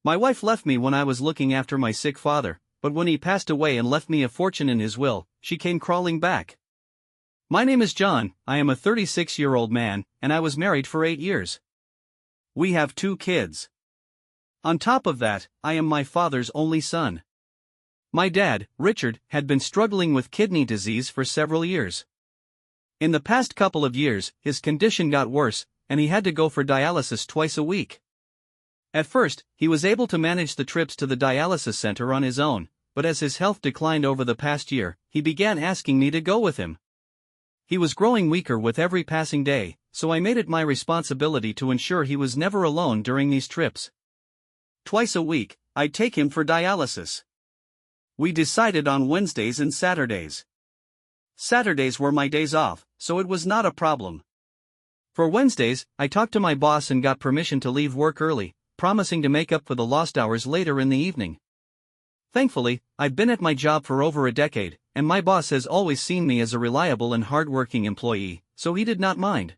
My wife left me when I was looking after my sick father, but when he passed away and left me a fortune in his will, she came crawling back. My name is John, I am a 36-year-old man, and I was married for 8 years. We have 2 kids. On top of that, I am my father's only son. My dad, Richard, had been struggling with kidney disease for several years. In the past couple of years, his condition got worse, and he had to go for dialysis twice a week. At first, he was able to manage the trips to the dialysis center on his own, but as his health declined over the past year, he began asking me to go with him. He was growing weaker with every passing day, so I made it my responsibility to ensure he was never alone during these trips. Twice a week, I'd take him for dialysis. We decided on Wednesdays and Saturdays. Saturdays were my days off, so it was not a problem. For Wednesdays, I talked to my boss and got permission to leave work early, promising to make up for the lost hours later in the evening. Thankfully, I've been at my job for over a decade, and my boss has always seen me as a reliable and hardworking employee, so he did not mind.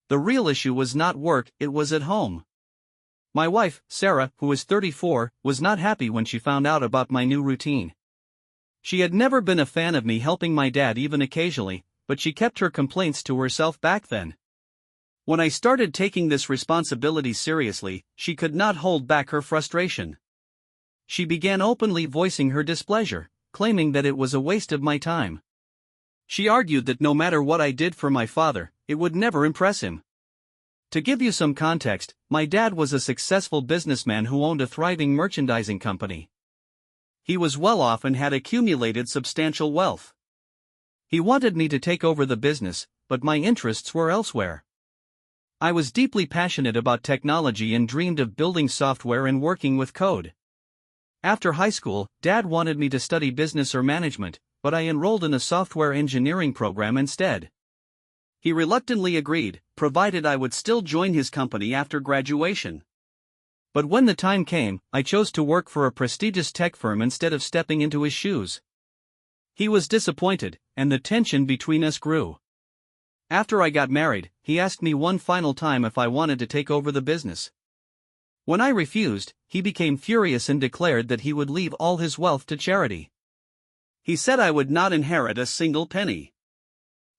The real issue was not work, it was at home. My wife, Sarah, who is 34, was not happy when she found out about my new routine. She had never been a fan of me helping my dad even occasionally, but she kept her complaints to herself back then. When I started taking this responsibility seriously, she could not hold back her frustration. She began openly voicing her displeasure, claiming that it was a waste of my time. She argued that no matter what I did for my father, it would never impress him. To give you some context, my dad was a successful businessman who owned a thriving merchandising company. He was well off and had accumulated substantial wealth. He wanted me to take over the business, but my interests were elsewhere. I was deeply passionate about technology and dreamed of building software and working with code. After high school, Dad wanted me to study business or management, but I enrolled in a software engineering program instead. He reluctantly agreed, provided I would still join his company after graduation. But when the time came, I chose to work for a prestigious tech firm instead of stepping into his shoes. He was disappointed, and the tension between us grew. After I got married, he asked me one final time if I wanted to take over the business. When I refused, he became furious and declared that he would leave all his wealth to charity. He said I would not inherit a single penny.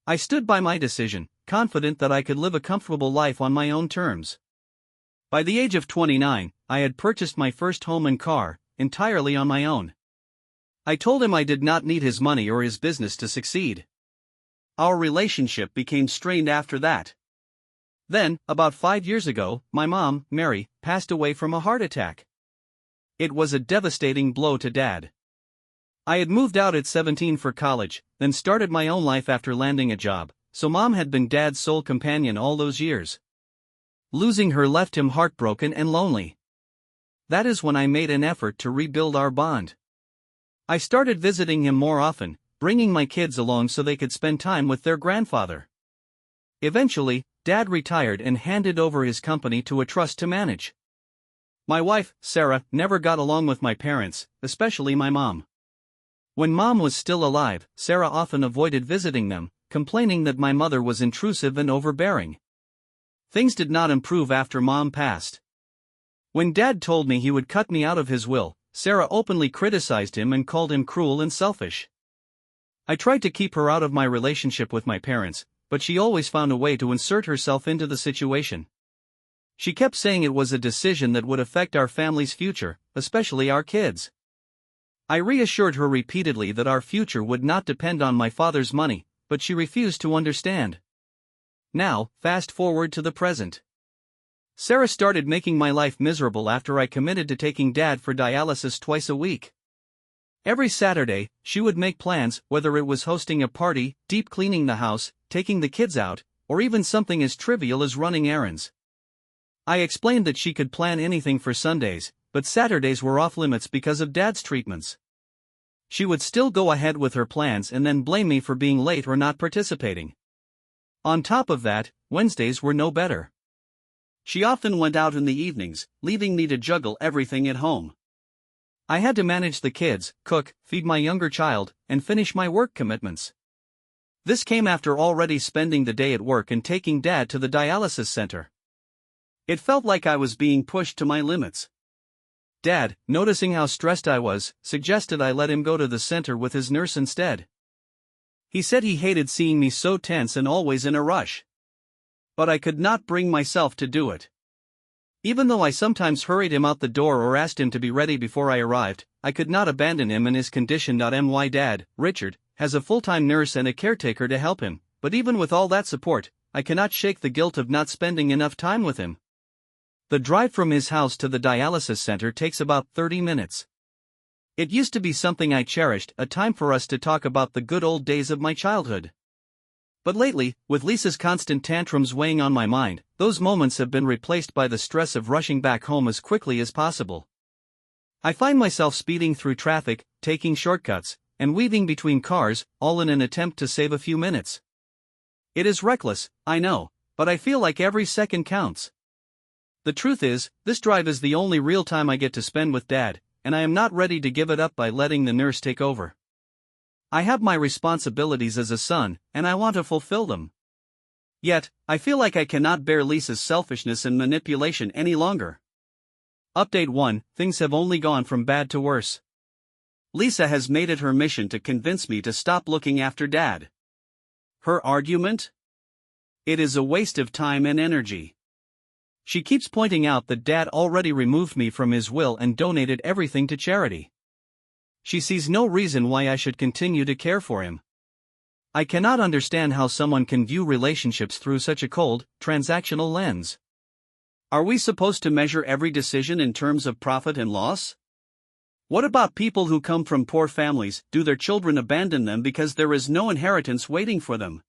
I stood by my decision, confident that I could live a comfortable life on my own terms. By the age of 29, I had purchased my first home and car, entirely on my own. I told him I did not need his money or his business to succeed. Our relationship became strained after that. Then, about 5 years ago, my mom, Mary, passed away from a heart attack. It was a devastating blow to Dad. I had moved out at 17 for college, then started my own life after landing a job, so Mom had been Dad's sole companion all those years. Losing her left him heartbroken and lonely. That is when I made an effort to rebuild our bond. I started visiting him more often, bringing my kids along so they could spend time with their grandfather. Eventually, Dad retired and handed over his company to a trust to manage. My wife, Sarah, never got along with my parents, especially my mom. When Mom was still alive, Sarah often avoided visiting them, complaining that my mother was intrusive and overbearing. Things did not improve after Mom passed. When Dad told me he would cut me out of his will, Sarah openly criticized him and called him cruel and selfish. I tried to keep her out of my relationship with my parents, but she always found a way to insert herself into the situation. She kept saying it was a decision that would affect our family's future, especially our kids. I reassured her repeatedly that our future would not depend on my father's money, but she refused to understand. Now, fast forward to the present. Sarah started making my life miserable after I committed to taking Dad for dialysis twice a week. Every Saturday, she would make plans, whether it was hosting a party, deep cleaning the house, taking the kids out, or even something as trivial as running errands. I explained that she could plan anything for Sundays, but Saturdays were off limits because of Dad's treatments. She would still go ahead with her plans and then blame me for being late or not participating. On top of that, Wednesdays were no better. She often went out in the evenings, leaving me to juggle everything at home. I had to manage the kids, cook, feed my younger child, and finish my work commitments. This came after already spending the day at work and taking Dad to the dialysis center. It felt like I was being pushed to my limits. Dad, noticing how stressed I was, suggested I let him go to the center with his nurse instead. He said he hated seeing me so tense and always in a rush. But I could not bring myself to do it. Even though I sometimes hurried him out the door or asked him to be ready before I arrived, I could not abandon him in his condition. My dad, Richard, has a full-time nurse and a caretaker to help him, but even with all that support, I cannot shake the guilt of not spending enough time with him. The drive from his house to the dialysis center takes about 30 minutes. It used to be something I cherished, a time for us to talk about the good old days of my childhood. But lately, with Lisa's constant tantrums weighing on my mind, those moments have been replaced by the stress of rushing back home as quickly as possible. I find myself speeding through traffic, taking shortcuts, and weaving between cars, all in an attempt to save a few minutes. It is reckless, I know, but I feel like every second counts. The truth is, this drive is the only real time I get to spend with Dad, and I am not ready to give it up by letting the nurse take over. I have my responsibilities as a son, and I want to fulfill them. Yet, I feel like I cannot bear Lisa's selfishness and manipulation any longer. Update 1: Things have only gone from bad to worse. Lisa has made it her mission to convince me to stop looking after Dad. Her argument? It is a waste of time and energy. She keeps pointing out that Dad already removed me from his will and donated everything to charity. She sees no reason why I should continue to care for him. I cannot understand how someone can view relationships through such a cold, transactional lens. Are we supposed to measure every decision in terms of profit and loss? What about people who come from poor families? Do their children abandon them because there is no inheritance waiting for them?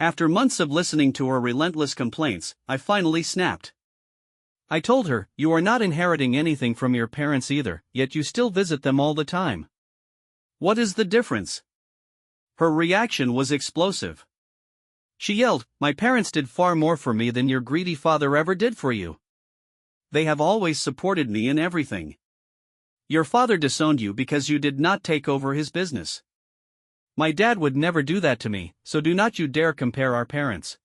After months of listening to her relentless complaints, I finally snapped. I told her, "You are not inheriting anything from your parents either, yet you still visit them all the time. What is the difference?" Her reaction was explosive. She yelled, "My parents did far more for me than your greedy father ever did for you. They have always supported me in everything. Your father disowned you because you did not take over his business. My dad would never do that to me, so do not you dare compare our parents."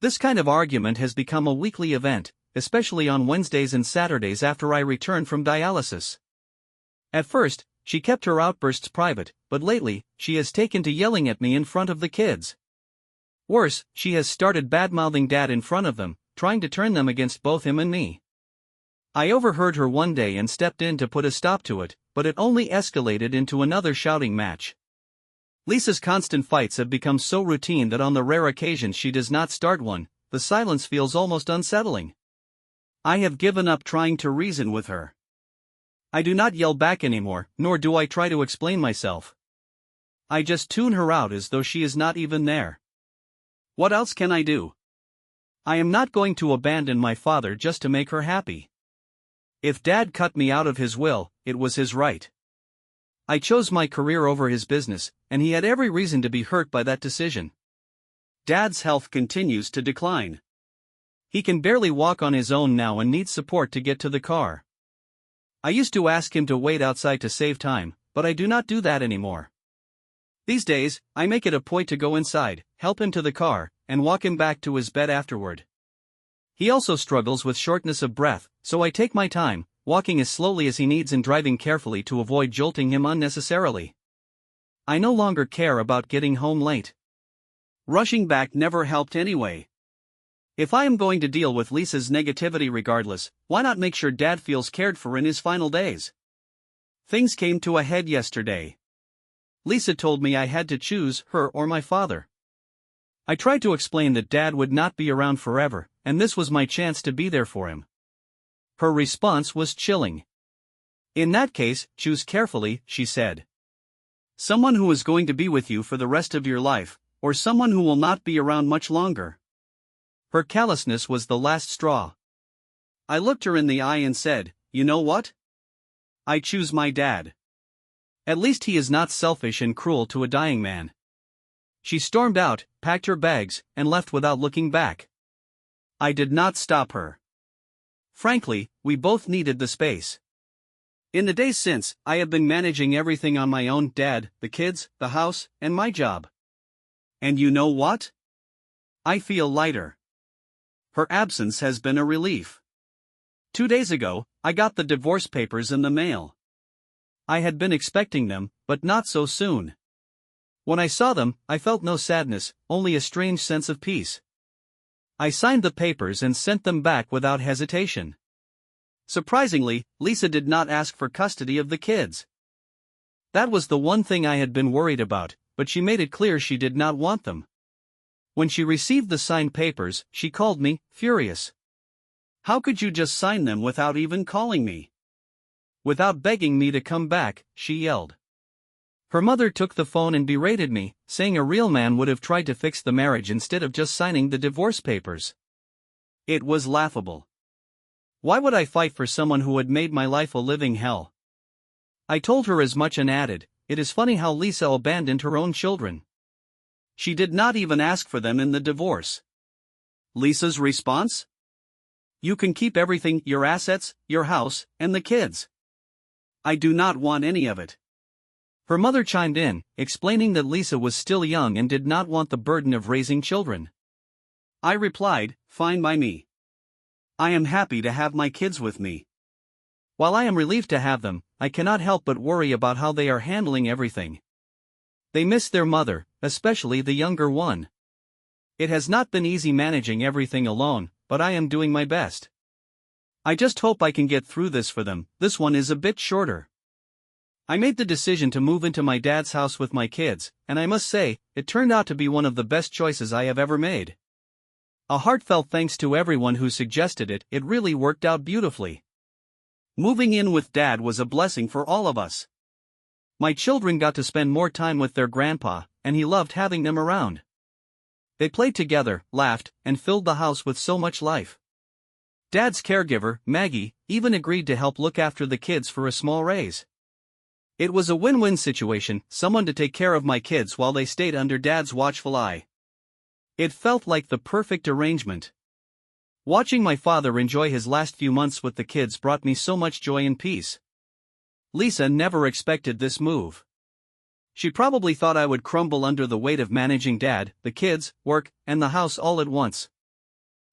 This kind of argument has become a weekly event, especially on Wednesdays and Saturdays after I return from dialysis. At first, she kept her outbursts private, but lately, she has taken to yelling at me in front of the kids. Worse, she has started badmouthing Dad in front of them, trying to turn them against both him and me. I overheard her one day and stepped in to put a stop to it, but it only escalated into another shouting match. Lisa's constant fights have become so routine that on the rare occasions she does not start one, the silence feels almost unsettling. I have given up trying to reason with her. I do not yell back anymore, nor do I try to explain myself. I just tune her out as though she is not even there. What else can I do? I am not going to abandon my father just to make her happy. If Dad cut me out of his will, it was his right. I chose my career over his business, and he had every reason to be hurt by that decision. Dad's health continues to decline. He can barely walk on his own now and needs support to get to the car. I used to ask him to wait outside to save time, but I do not do that anymore. These days, I make it a point to go inside, help him to the car, and walk him back to his bed afterward. He also struggles with shortness of breath, so I take my time, walking as slowly as he needs and driving carefully to avoid jolting him unnecessarily. I no longer care about getting home late. Rushing back never helped anyway. If I am going to deal with Lisa's negativity regardless, why not make sure Dad feels cared for in his final days? Things came to a head yesterday. Lisa told me I had to choose her or my father. I tried to explain that Dad would not be around forever, and this was my chance to be there for him. Her response was chilling. "In that case, choose carefully," she said. "Someone who is going to be with you for the rest of your life, or someone who will not be around much longer." Her callousness was the last straw. I looked her in the eye and said, "You know what? I choose my dad. At least he is not selfish and cruel to a dying man." She stormed out, packed her bags, and left without looking back. I did not stop her. Frankly, we both needed the space. In the days since, I have been managing everything on my own: Dad, the kids, the house, and my job. And you know what? I feel lighter. Her absence has been a relief. 2 days ago, I got the divorce papers in the mail. I had been expecting them, but not so soon. When I saw them, I felt no sadness, only a strange sense of peace. I signed the papers and sent them back without hesitation. Surprisingly, Lisa did not ask for custody of the kids. That was the one thing I had been worried about, but she made it clear she did not want them. When she received the signed papers, she called me, furious. "How could you just sign them without even calling me? Without begging me to come back," she yelled. Her mother took the phone and berated me, saying a real man would have tried to fix the marriage instead of just signing the divorce papers. It was laughable. Why would I fight for someone who had made my life a living hell? I told her as much and added, "It is funny how Lisa abandoned her own children. She did not even ask for them in the divorce." Lisa's response? "You can keep everything, your assets, your house, and the kids. I do not want any of it." Her mother chimed in, explaining that Lisa was still young and did not want the burden of raising children. I replied, "Fine by me. I am happy to have my kids with me. While I am relieved to have them, I cannot help but worry about how they are handling everything. They miss their mother, especially the younger one. It has not been easy managing everything alone, but I am doing my best. I just hope I can get through this for them." This one is a bit shorter. I made the decision to move into my dad's house with my kids, and I must say, it turned out to be one of the best choices I have ever made. A heartfelt thanks to everyone who suggested it, it really worked out beautifully. Moving in with Dad was a blessing for all of us. My children got to spend more time with their grandpa, and he loved having them around. They played together, laughed, and filled the house with so much life. Dad's caregiver, Maggie, even agreed to help look after the kids for a small raise. It was a win-win situation, someone to take care of my kids while they stayed under Dad's watchful eye. It felt like the perfect arrangement. Watching my father enjoy his last few months with the kids brought me so much joy and peace. Lisa never expected this move. She probably thought I would crumble under the weight of managing Dad, the kids, work, and the house all at once.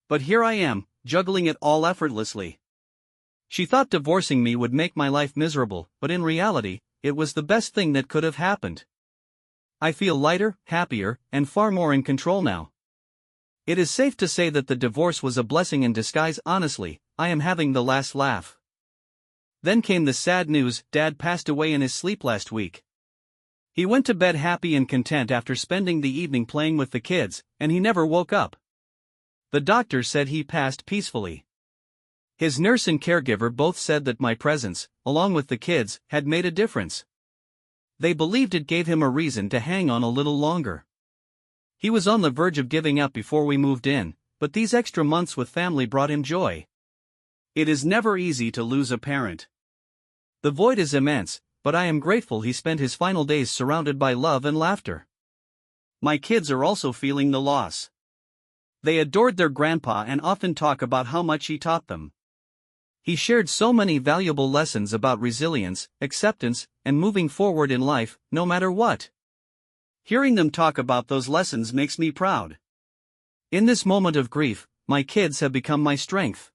But here I am, juggling it all effortlessly. She thought divorcing me would make my life miserable, but in reality, it was the best thing that could have happened. I feel lighter, happier, and far more in control now. It is safe to say that the divorce was a blessing in disguise. Honestly, I am having the last laugh. Then came the sad news: Dad passed away in his sleep last week. He went to bed happy and content after spending the evening playing with the kids, and he never woke up. The doctor said he passed peacefully. His nurse and caregiver both said that my presence, along with the kids, had made a difference. They believed it gave him a reason to hang on a little longer. He was on the verge of giving up before we moved in, but these extra months with family brought him joy. It is never easy to lose a parent. The void is immense, but I am grateful he spent his final days surrounded by love and laughter. My kids are also feeling the loss. They adored their grandpa and often talk about how much he taught them. He shared so many valuable lessons about resilience, acceptance, and moving forward in life, no matter what. Hearing them talk about those lessons makes me proud. In this moment of grief, my kids have become my strength.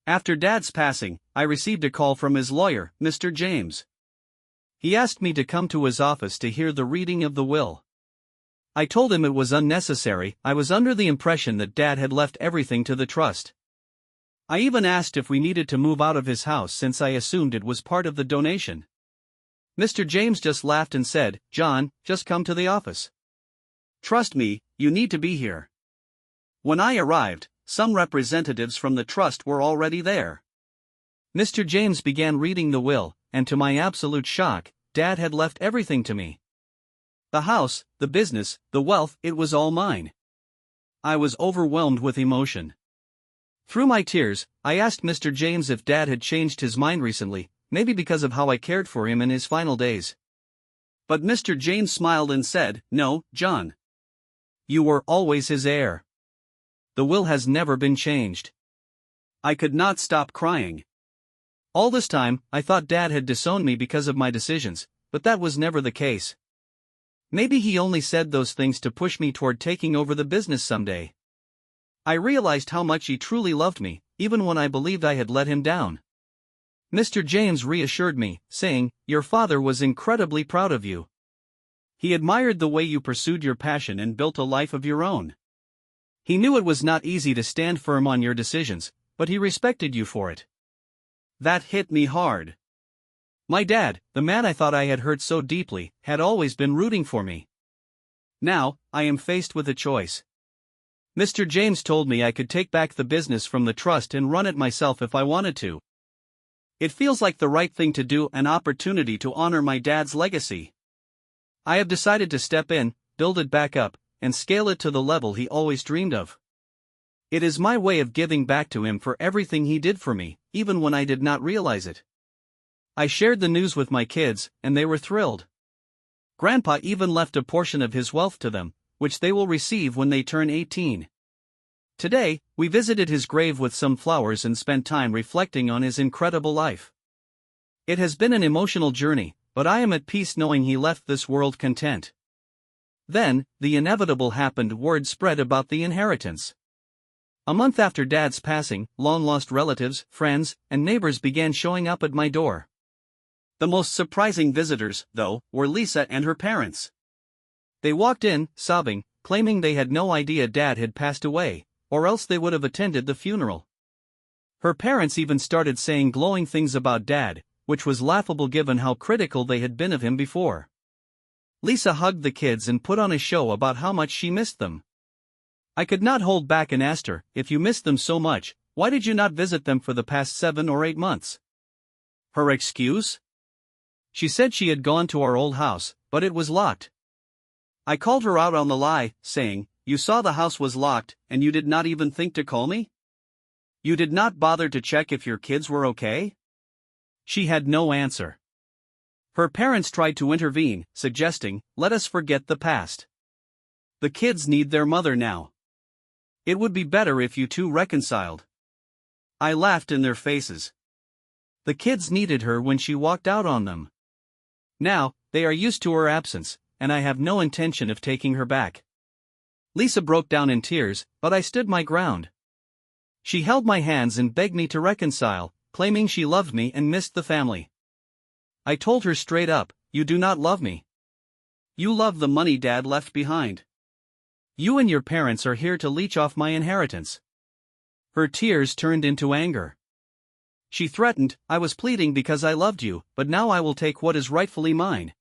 After Dad's passing, I received a call from his lawyer, Mr. James. He asked me to come to his office to hear the reading of the will. I told him it was unnecessary. I was under the impression that Dad had left everything to the trust. I even asked if we needed to move out of his house since I assumed it was part of the donation. Mr. James just laughed and said, "John, just come to the office. Trust me, you need to be here." When I arrived, some representatives from the trust were already there. Mr. James began reading the will, and to my absolute shock, Dad had left everything to me. The house, the business, the wealth, it was all mine. I was overwhelmed with emotion. Through my tears, I asked Mr. James if Dad had changed his mind recently, maybe because of how I cared for him in his final days. But Mr. James smiled and said, "No, John. You were always his heir. The will has never been changed." I could not stop crying. All this time, I thought Dad had disowned me because of my decisions, but that was never the case. Maybe he only said those things to push me toward taking over the business someday. I realized how much he truly loved me, even when I believed I had let him down. Mr. James reassured me, saying, "Your father was incredibly proud of you. He admired the way you pursued your passion and built a life of your own. He knew it was not easy to stand firm on your decisions, but he respected you for it." That hit me hard. My dad, the man I thought I had hurt so deeply, had always been rooting for me. Now, I am faced with a choice. Mr. James told me I could take back the business from the trust and run it myself if I wanted to. It feels like the right thing to do, an opportunity to honor my dad's legacy. I have decided to step in, build it back up, and scale it to the level he always dreamed of. It is my way of giving back to him for everything he did for me, even when I did not realize it. I shared the news with my kids, and they were thrilled. Grandpa even left a portion of his wealth to them, which they will receive when they turn 18. Today, we visited his grave with some flowers and spent time reflecting on his incredible life. It has been an emotional journey, but I am at peace knowing he left this world content. Then, the inevitable happened. Word spread about the inheritance. A month after Dad's passing, long-lost relatives, friends, and neighbors began showing up at my door. The most surprising visitors, though, were Lisa and her parents. They walked in, sobbing, claiming they had no idea Dad had passed away, or else they would have attended the funeral. Her parents even started saying glowing things about Dad, which was laughable given how critical they had been of him before. Lisa hugged the kids and put on a show about how much she missed them. I could not hold back and asked her, "If you missed them so much, why did you not visit them for the past 7 or 8 months? Her excuse? She said she had gone to our old house, but it was locked. I called her out on the lie, saying, "You saw the house was locked, and you did not even think to call me? You did not bother to check if your kids were okay?" She had no answer. Her parents tried to intervene, suggesting, "Let us forget the past. The kids need their mother now. It would be better if you two reconciled." I laughed in their faces. The kids needed her when she walked out on them. Now, they are used to her absence, and I have no intention of taking her back. Lisa broke down in tears, but I stood my ground. She held my hands and begged me to reconcile, claiming she loved me and missed the family. I told her straight up, "You do not love me. You love the money Dad left behind. You and your parents are here to leech off my inheritance." Her tears turned into anger. She threatened, "I was pleading because I loved you, but now I will take what is rightfully mine."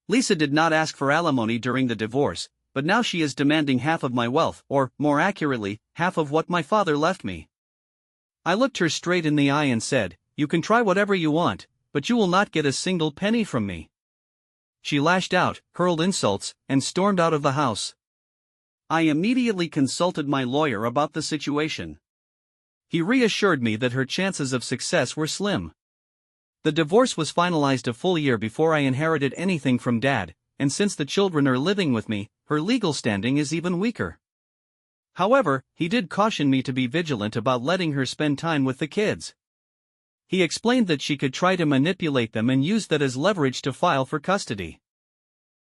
Lisa did not ask for alimony during the divorce, but now she is demanding half of my wealth, or, more accurately, half of what my father left me. I looked her straight in the eye and said, "You can try whatever you want, but you will not get a single penny from me." She lashed out, hurled insults, and stormed out of the house. I immediately consulted my lawyer about the situation. He reassured me that her chances of success were slim. The divorce was finalized a full year before I inherited anything from Dad, and since the children are living with me, her legal standing is even weaker. However, he did caution me to be vigilant about letting her spend time with the kids. He explained that she could try to manipulate them and use that as leverage to file for custody.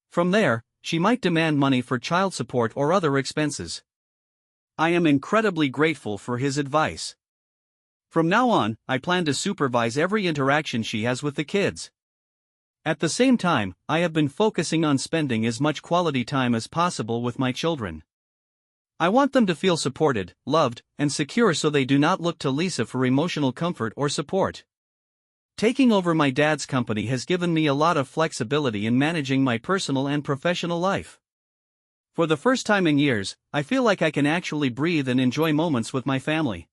From there, she might demand money for child support or other expenses. I am incredibly grateful for his advice. From now on, I plan to supervise every interaction she has with the kids. At the same time, I have been focusing on spending as much quality time as possible with my children. I want them to feel supported, loved, and secure so they do not look to Lisa for emotional comfort or support. Taking over my dad's company has given me a lot of flexibility in managing my personal and professional life. For the first time in years, I feel like I can actually breathe and enjoy moments with my family.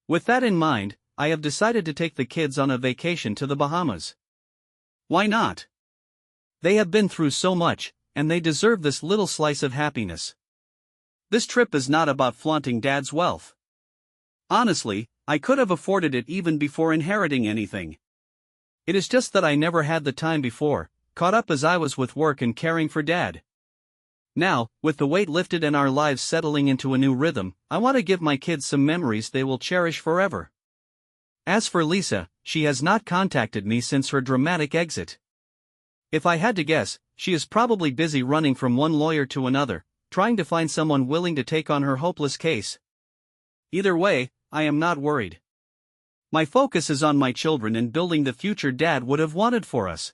With that in mind, I have decided to take the kids on a vacation to the Bahamas. Why not? They have been through so much, and they deserve this little slice of happiness. This trip is not about flaunting Dad's wealth. Honestly, I could have afforded it even before inheriting anything. It is just that I never had the time before, caught up as I was with work and caring for Dad. Now, with the weight lifted and our lives settling into a new rhythm, I want to give my kids some memories they will cherish forever. As for Lisa, she has not contacted me since her dramatic exit. If I had to guess, she is probably busy running from one lawyer to another, trying to find someone willing to take on her hopeless case. Either way, I am not worried. My focus is on my children and building the future Dad would have wanted for us.